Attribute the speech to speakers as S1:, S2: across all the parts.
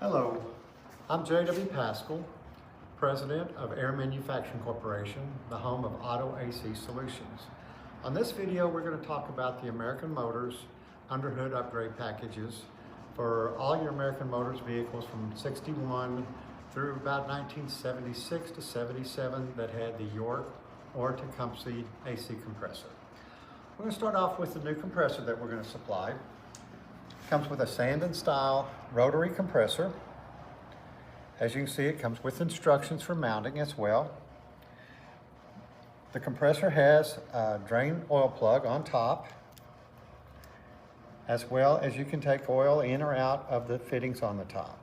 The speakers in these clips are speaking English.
S1: Hello, I'm J.W. Pascal, President of Air Manufacturing Corporation, the home of Auto AC Solutions. On this video, we're going to talk about the American Motors underhood upgrade packages for all your American Motors vehicles from 61 through about 1976 to 77 that had the York or Tecumseh AC compressor. We're going to start off with the new compressor that we're going to supply. Comes with a Sandon style rotary compressor. As you can see, it comes with instructions for mounting as well. The compressor has a drain oil plug on top, as well as you can take oil in or out of the fittings on the top.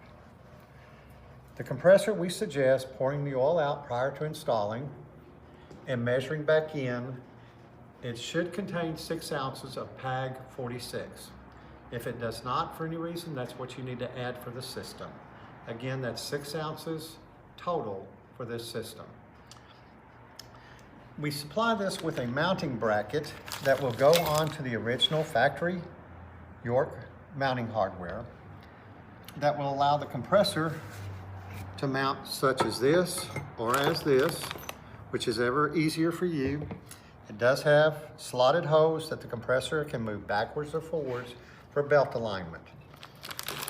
S1: The compressor, we suggest pouring the oil out prior to installing and measuring back in. It should contain 6 ounces of PAG 46. If it does not, for any reason, that's what you need to add for the system. Again, that's 6 ounces total for this system. We supply this with a mounting bracket that will go on to the original factory York mounting hardware that will allow the compressor to mount such as this or as this, which is ever easier for you. It does have slotted hose that the compressor can move backwards or forwards for belt alignment.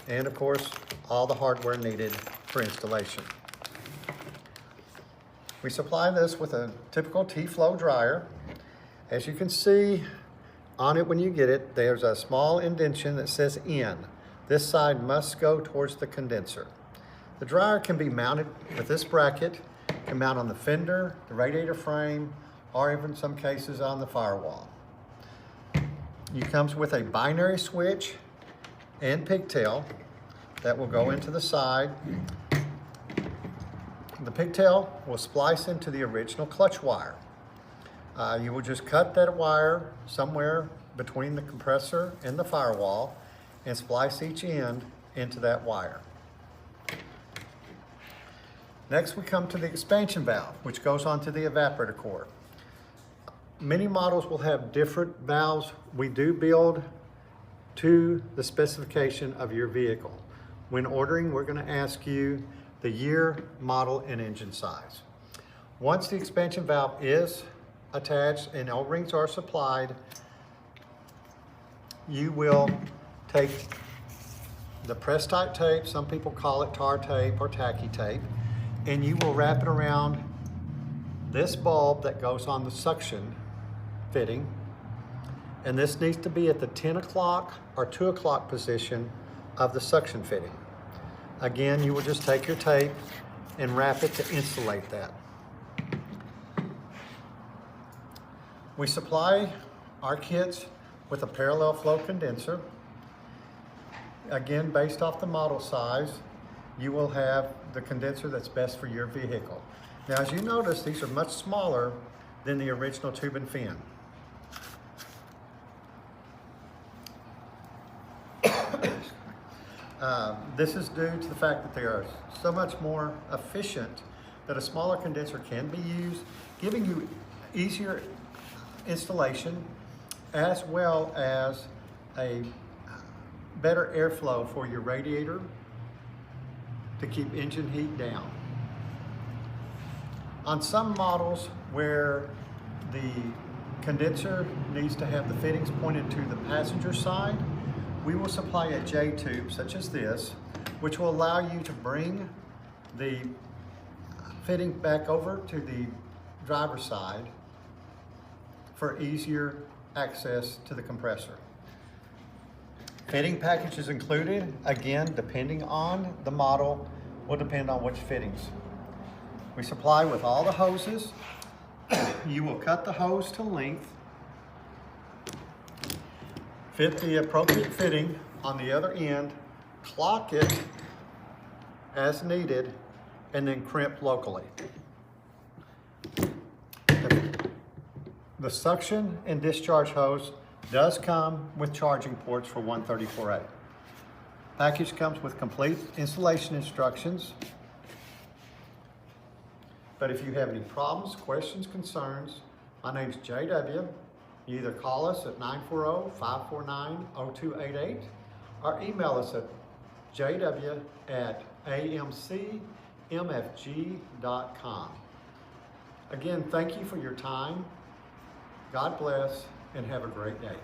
S1: And of course, all the hardware needed for installation. We supply this with a typical T-flow dryer. As you can see on it when you get it, there's a small indentation that says in. This side must go towards the condenser. The dryer can be mounted with this bracket. It can mount on the fender, the radiator frame, or even in some cases on the firewall. It comes with a binary switch and pigtail that will go into the side. The pigtail will splice into the original clutch wire. You will just cut that wire somewhere between the compressor and the firewall and splice each end into that wire. Next, we come to the expansion valve, which goes onto the evaporator core. Many models will have different valves. We do build to the specification of your vehicle. When ordering, we're going to ask you the year, model, and engine size. Once the expansion valve is attached and O-rings are supplied, you will take the press-type tape, some people call it tar tape or tacky tape, and you will wrap it around this bulb that goes on the suction fitting, and this needs to be at the 10 o'clock or 2 o'clock position of the suction fitting. Again, you will just take your tape and wrap it to insulate that. We supply our kits with a parallel flow condenser. Again, based off the model size, you will have the condenser that's best for your vehicle. Now, as you notice, these are much smaller than the original tube and fin. This is due to the fact that they are so much more efficient that a smaller condenser can be used, giving you easier installation as well as a better airflow for your radiator to keep engine heat down. On some models where the condenser needs to have the fittings pointed to the passenger side, we will supply a J-tube such as this, which will allow you to bring the fitting back over to the driver's side for easier access to the compressor. Fitting package is included. Again, depending on the model, will depend on which fittings. We supply with all the hoses. You will cut the hose to length, fit the appropriate fitting on the other end, clock it as needed, and then crimp locally. The suction and discharge hose does come with charging ports for 134A. Package comes with complete installation instructions. But if you have any problems, questions, concerns, my name's JW. You either call us at 940-549-0288 or email us at jw@amcmfg.com. Again, thank you for your time. God bless and have a great day.